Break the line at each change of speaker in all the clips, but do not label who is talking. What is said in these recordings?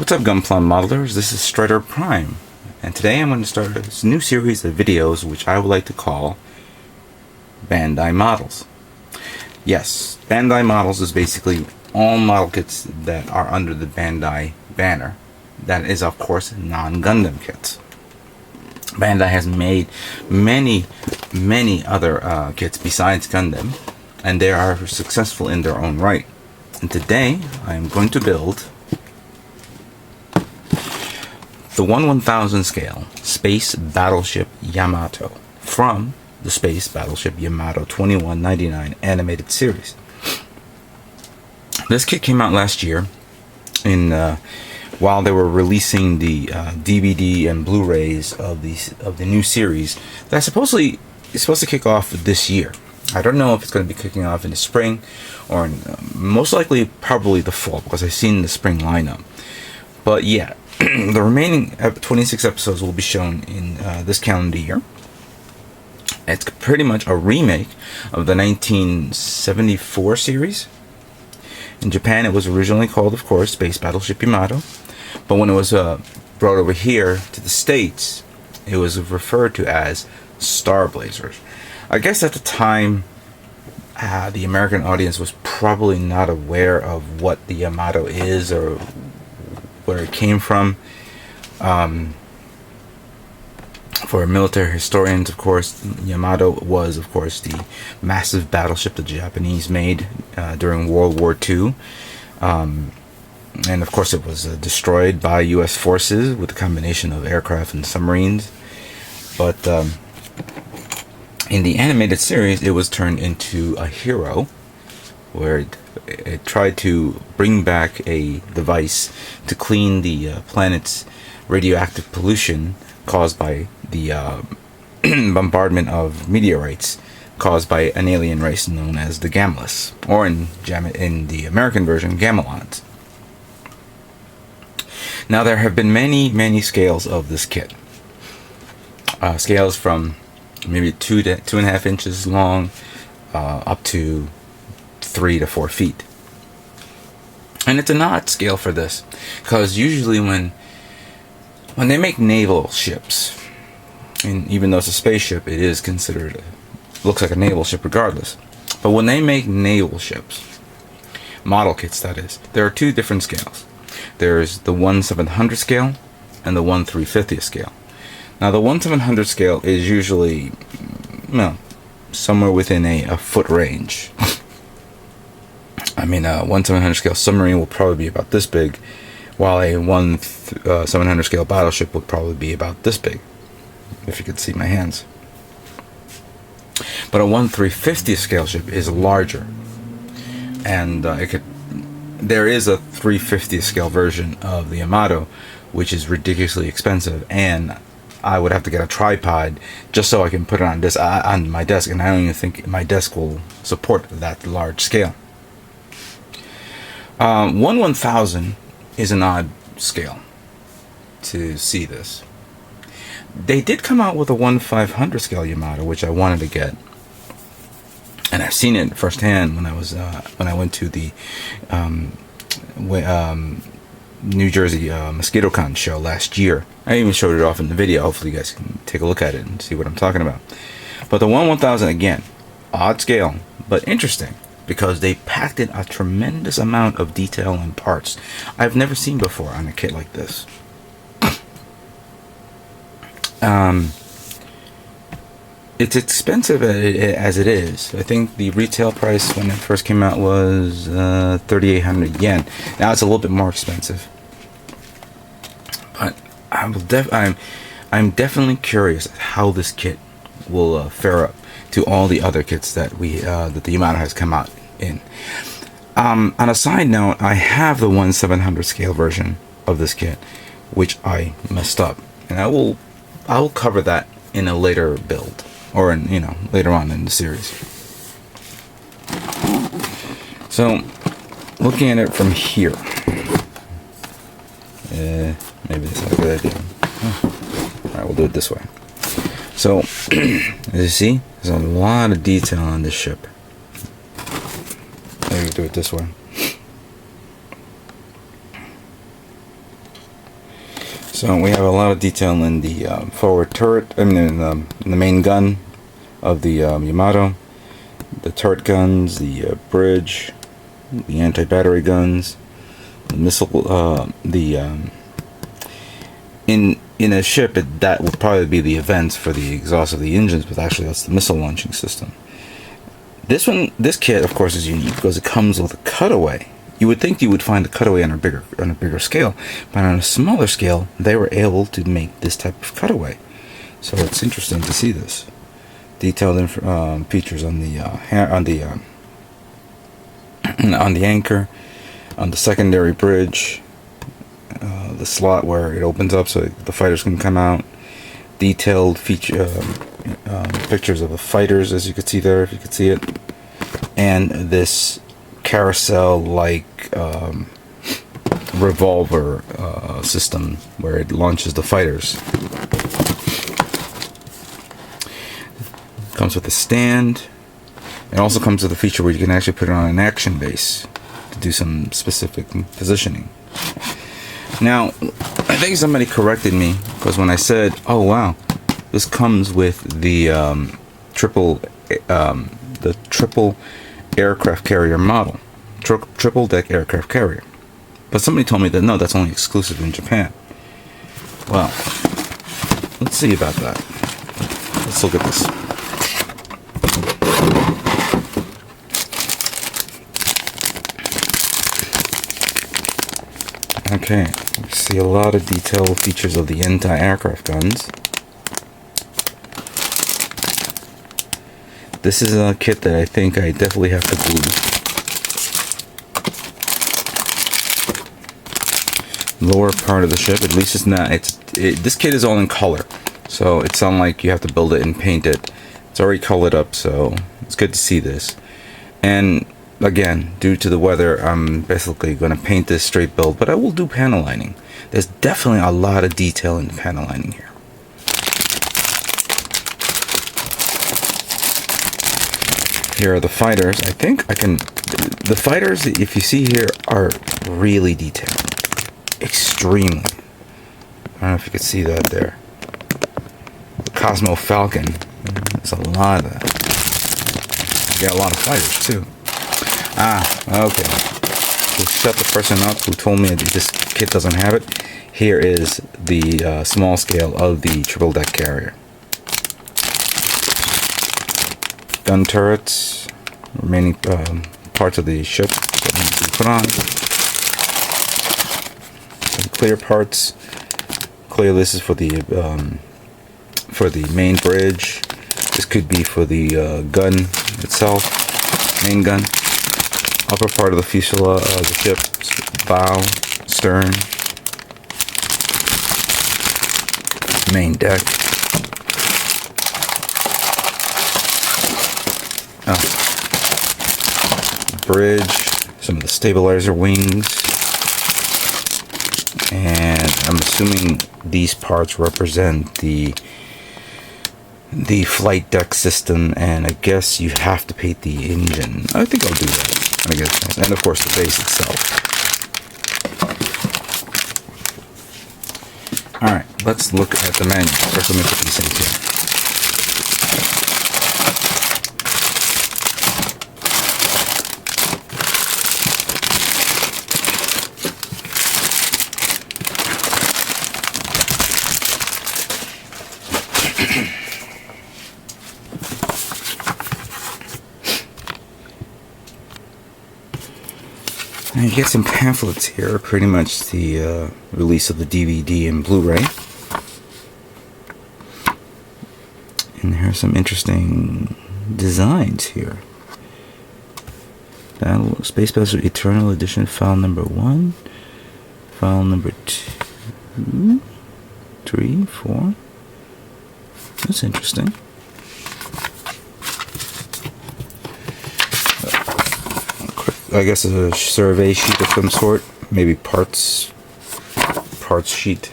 What's up, Gunpla modelers? This is Strider Prime, and today I'm going to start a new series of videos which I would like to call Bandai Models. Yes, Bandai Models is basically all model kits that are under the Bandai banner. That is, of course, non-Gundam kits. Bandai has made many other kits besides Gundam, and they are successful in their own right. And today I am going to build the 1/1000 scale Space Battleship Yamato from the Space Battleship Yamato 2199 animated series. This kit came out last year while they were releasing the DVD and Blu-rays of the new series that supposedly is supposed to kick off this year. I don't know if it's going to be kicking off in the spring or most likely probably the fall, because I've seen the spring lineup. But yeah, the remaining 26 episodes will be shown in this calendar year. It's pretty much a remake of the 1974 series. In Japan, it was originally called, of course, Space Battleship Yamato. But when it was brought over here to the States, it was referred to as Star Blazers. I guess at the time, the American audience was probably not aware of what the Yamato is or where it came from. For military historians, of course, Yamato was, of course, the massive battleship the Japanese made during World War II. And of course it was destroyed by U.S. forces with a combination of aircraft and submarines. But in the animated series, it was turned into a hero, where it tried to bring back a device to clean the planet's radioactive pollution caused by the bombardment of meteorites caused by an alien race known as the Gamlas, or in the American version, Gamelons. Now, there have been many scales of this kit. Scales from maybe 2 to 2.5 inches long up to 3 to 4 feet. And it's an odd scale for this, because usually when they make naval ships, and even though it's a spaceship, it is considered, looks like a naval ship regardless. But when they make naval ships, model kits that is, there are two different scales. There's the 1/700 scale and the 1/350 scale. Now the 1/700 scale is usually, somewhere within a foot range. I mean, a 1/700 scale submarine will probably be about this big, while a 1/700 scale battleship would probably be about this big, if you could see my hands. But a 1/350 scale ship is larger, and there is a 350 scale version of the Yamato, which is ridiculously expensive, and I would have to get a tripod just so I can put it on my desk, and I don't even think my desk will support that large scale. 1/1000 is an odd scale to see this. They did come out with a 1/500 scale Yamato, which I wanted to get, and I've seen it firsthand when I went to the New Jersey MosquitoCon show last year. I even showed it off in the video. Hopefully you guys can take a look at it and see what I'm talking about. But the 1/1000, again, odd scale, but interesting, because they packed in a tremendous amount of detail and parts I've never seen before on a kit like this. It's expensive as it is. I think the retail price when it first came out was 3,800 yen. Now it's a little bit more expensive. But I'm definitely curious how this kit will fare up to all the other kits that the Yamato has come out in. On a side note, I have the 1/700 scale version of this kit, which I messed up, and I will cover that in a later build, or later on in the series. So, looking at it from here, maybe this is a good idea. Alright, we'll do it this way. So, as you see, there's a lot of detail on this ship. Maybe do it this way. So we have a lot of detail in the forward turret, I mean in the main gun of the Yamato, the turret guns, the bridge, the anti-battery guns, the missile, in a ship that would probably be the vents for the exhaust of the engines, but actually that's the missile launching system. This kit of course is unique because it comes with a cutaway. You would think you would find the cutaway on a bigger scale, but on a smaller scale they were able to make this type of cutaway. So it's interesting to see this detailed features on the on the anchor, on the secondary bridge, the slot where it opens up so the fighters can come out. Detailed pictures of the fighters, as you can see there, if you could see it, and this carousel-like revolver system where it launches the fighters. Comes with a stand. It also comes with a feature where you can actually put it on an action base to do some specific positioning. Now, I think somebody corrected me because when I said, "Oh wow, this comes with the triple aircraft carrier model, triple deck aircraft carrier," but somebody told me that no, that's only exclusive in Japan. Well, let's see about that. Let's look at this. Okay, we see a lot of detailed features of the anti-aircraft guns. This is a kit that I think I definitely have to glue. Lower part of the ship, at least it's not. This kit is all in color, so it's not like you have to build it and paint it. It's already colored up, so it's good to see this. And again, due to the weather, I'm basically going to paint this straight build, but I will do panel lining. There's definitely a lot of detail in the panel lining here. Here are the fighters. I think I can... The fighters, if you see here, are really detailed. Extremely. I don't know if you can see that there. The Cosmo Falcon. There's a lot of that. You got a lot of fighters, too. Okay. To shut the person up who told me that this kit doesn't have it, here is the small scale of the triple deck carrier. Gun turrets, remaining parts of the ship that need to be put on. Some clear parts. Clear, this is for the main bridge. This could be for the gun itself, main gun. Upper part of the fuselage of the ship, bow, stern, main deck. Bridge, some of the stabilizer wings, and I'm assuming these parts represent the flight deck system, and I guess you have to paint the engine. I think I'll do that. I guess, and of course the base itself. Alright, let's look at the manual. First, let me put these things here. And you get some pamphlets here, pretty much the release of the DVD and Blu-ray. And there are some interesting designs here. Space Battleship Eternal Edition, file number 1, file number 2, 3, 4. That's interesting. I guess a survey sheet of some sort, maybe parts sheet.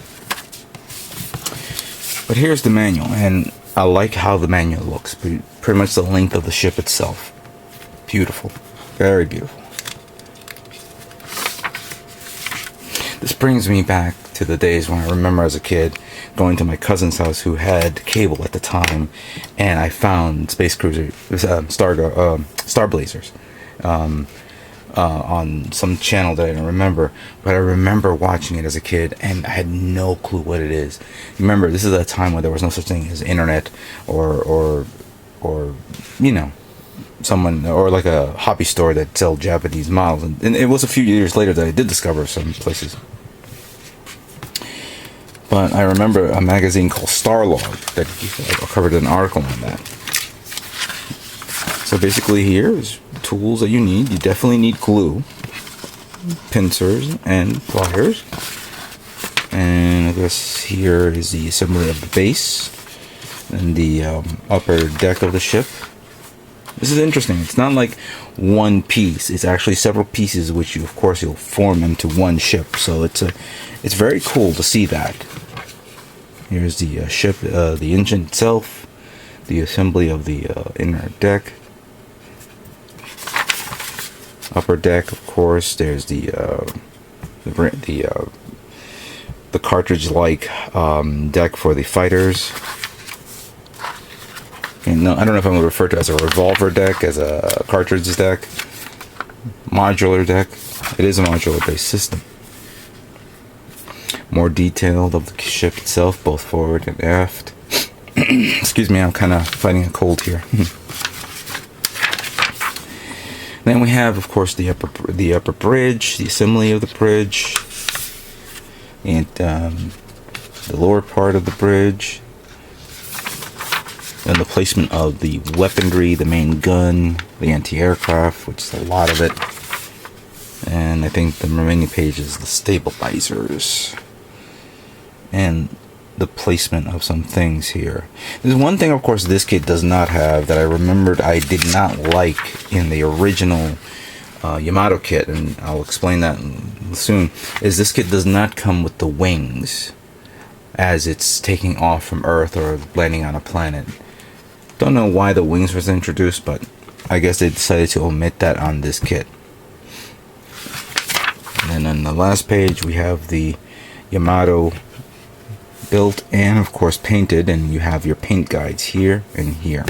But here's the manual, and I like how the manual looks. Pretty much the length of the ship itself. Beautiful, very beautiful. This brings me back to the days when I remember as a kid going to my cousin's house who had cable at the time, and I found Space Cruiser, Star Blazers, on some channel that I don't remember, but I remember watching it as a kid, and I had no clue what it is. Remember, this is a time where there was no such thing as internet, or you know, someone, or like a hobby store that sell Japanese models, and it was a few years later that I did discover some places. But I remember a magazine called Starlog that covered an article on that. So basically here is tools that you need. You definitely need glue, pincers, and pliers. And I guess here is the assembly of the base and the upper deck of the ship. This is interesting. It's not like one piece. It's actually several pieces, which you, of course, you'll form into one ship. So it's very cool to see that. Here's the ship, the engine itself, the assembly of the inner deck, upper deck. Of course, there's the cartridge-like deck for the fighters. And no, I don't know if I'm going to refer to it as a revolver deck, as a cartridge deck, modular deck. It is a modular-based system. More detailed of the ship itself, both forward and aft. Excuse me, I'm kind of fighting a cold here. Then we have, of course, the upper bridge, the assembly of the bridge, and the lower part of the bridge, and the placement of the weaponry, the main gun, the anti-aircraft, which is a lot of it, and I think the remaining page is the stabilizers, and the placement of some things here. There's one thing, of course, this kit does not have that I remembered I did not like in the original Yamato kit, and I'll explain that soon, is this kit does not come with the wings as it's taking off from Earth or landing on a planet. Don't know why the wings was introduced, but I guess they decided to omit that on this kit. And then on the last page we have the Yamato built and of course painted, and you have your paint guides here and here.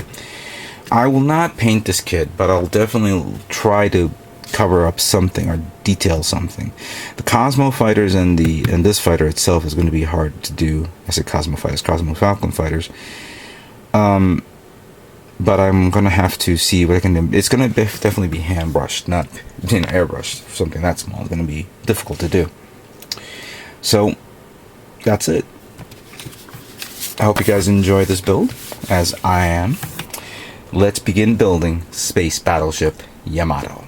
I will not paint this kit, but I'll definitely try to cover up something or detail something. The Cosmo fighters and this fighter itself is going to be hard to do. I said Cosmo fighters, Cosmo Falcon fighters. But I'm gonna have to see what I can do. It's gonna definitely be hand brushed, not airbrushed. Something that small is gonna be difficult to do. So that's it. I hope you guys enjoy this build, as I am. Let's begin building Space Battleship Yamato.